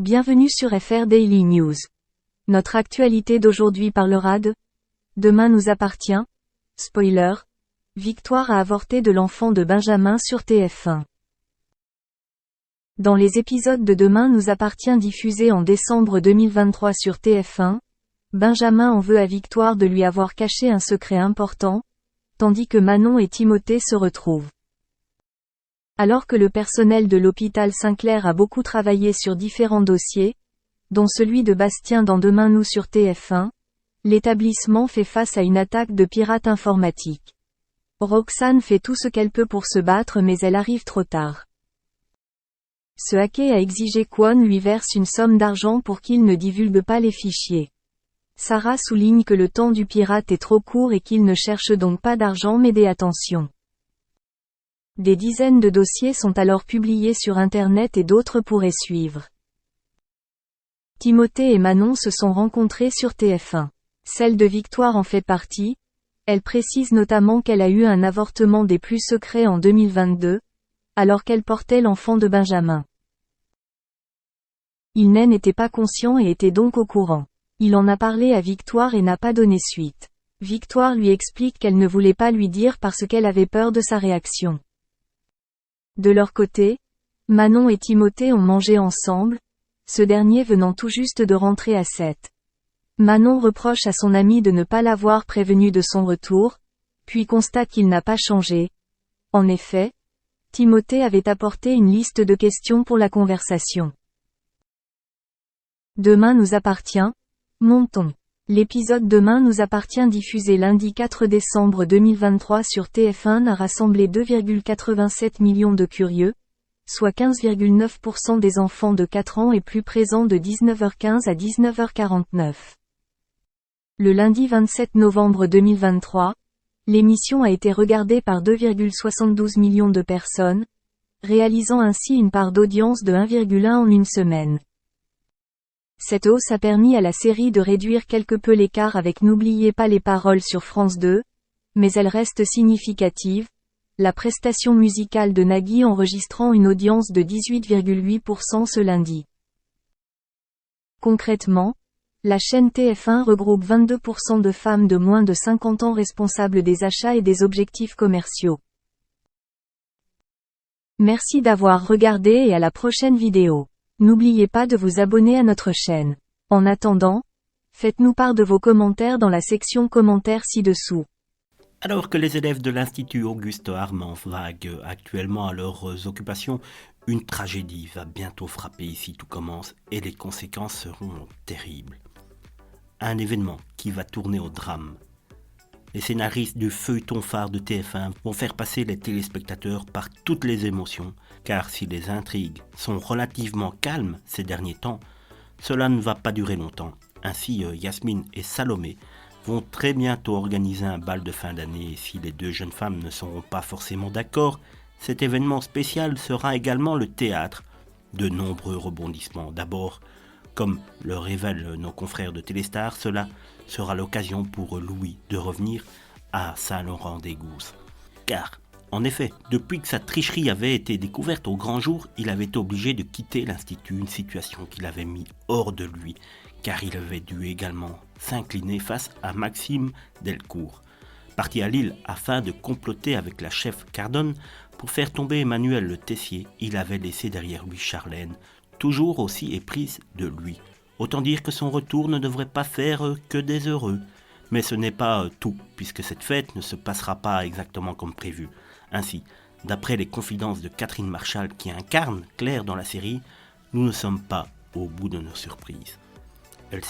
Bienvenue sur FR Daily News. Notre actualité d'aujourd'hui parlera de Demain nous appartient. Spoiler. Victoire a avorté de l'enfant de Benjamin sur TF1. Dans les épisodes de Demain nous appartient diffusés en décembre 2023 sur TF1, Benjamin en veut à Victoire de lui avoir caché un secret important, tandis que Manon et Timothée se retrouvent. Alors que le personnel de l'hôpital Saint-Clair a beaucoup travaillé sur différents dossiers, dont celui de Bastien dans Demain nous sur TF1, l'établissement fait face à une attaque de pirates informatiques. Roxane fait tout ce qu'elle peut pour se battre mais elle arrive trop tard. Ce hacker a exigé qu'Kwon lui verse une somme d'argent pour qu'il ne divulgue pas les fichiers. Sarah souligne que le temps du pirate est trop court et qu'il ne cherche donc pas d'argent mais des attentions. Des dizaines de dossiers sont alors publiés sur Internet et d'autres pourraient suivre. Timothée et Manon se sont rencontrés sur TF1. Celle de Victoire en fait partie. Elle précise notamment qu'elle a eu un avortement des plus secrets en 2022, alors qu'elle portait l'enfant de Benjamin. Il n'était pas conscient et était donc au courant. Il en a parlé à Victoire et n'a pas donné suite. Victoire lui explique qu'elle ne voulait pas lui dire parce qu'elle avait peur de sa réaction. De leur côté, Manon et Timothée ont mangé ensemble, ce dernier venant tout juste de rentrer à 7. Manon reproche à son ami de ne pas l'avoir prévenu de son retour, puis constate qu'il n'a pas changé. En effet, Timothée avait apporté une liste de questions pour la conversation. Demain nous appartient. Montons. L'épisode Demain nous appartient diffusé lundi 4 décembre 2023 sur TF1 a rassemblé 2,87 millions de curieux, soit 15,9% des enfants de 4 ans et plus présents de 19h15 à 19h49. Le lundi 27 novembre 2023, l'émission a été regardée par 2,72 millions de personnes, réalisant ainsi une part d'audience de 1,1 en une semaine. Cette hausse a permis à la série de réduire quelque peu l'écart avec N'oubliez pas les paroles sur France 2, mais elle reste significative, la prestation musicale de Nagui enregistrant une audience de 18,8% ce lundi. Concrètement, la chaîne TF1 regroupe 22% de femmes de moins de 50 ans responsables des achats et des objectifs commerciaux. Merci d'avoir regardé et à la prochaine vidéo. N'oubliez pas de vous abonner à notre chaîne. En attendant, faites-nous part de vos commentaires dans la section commentaires ci-dessous. Alors que les élèves de l'Institut Auguste Armand vaguent actuellement à leurs occupations, une tragédie va bientôt frapper ici tout commence et les conséquences seront terribles. Un événement qui va tourner au drame. Les scénaristes du feuilleton phare de TF1 vont faire passer les téléspectateurs par toutes les émotions, car si les intrigues sont relativement calmes ces derniers temps, cela ne va pas durer longtemps. Ainsi, Yasmine et Salomé vont très bientôt organiser un bal de fin d'année et si les deux jeunes femmes ne seront pas forcément d'accord, cet événement spécial sera également le théâtre de nombreux rebondissements. D'abord, comme le révèlent nos confrères de Téléstar, cela sera l'occasion pour Louis de revenir à Saint-Laurent-des-Gousses. Car, en effet, depuis que sa tricherie avait été découverte au grand jour, il avait été obligé de quitter l'Institut, une situation qui l'avait mis hors de lui, car il avait dû également s'incliner face à Maxime Delcourt. Parti à Lille afin de comploter avec la chef Cardone pour faire tomber Emmanuel Le Tessier, il avait laissé derrière lui Charlène, toujours aussi éprise de lui. Autant dire que son retour ne devrait pas faire que des heureux. Mais ce n'est pas tout, puisque cette fête ne se passera pas exactement comme prévu. Ainsi, d'après les confidences de Catherine Marchal qui incarne Claire dans la série, nous ne sommes pas au bout de nos surprises.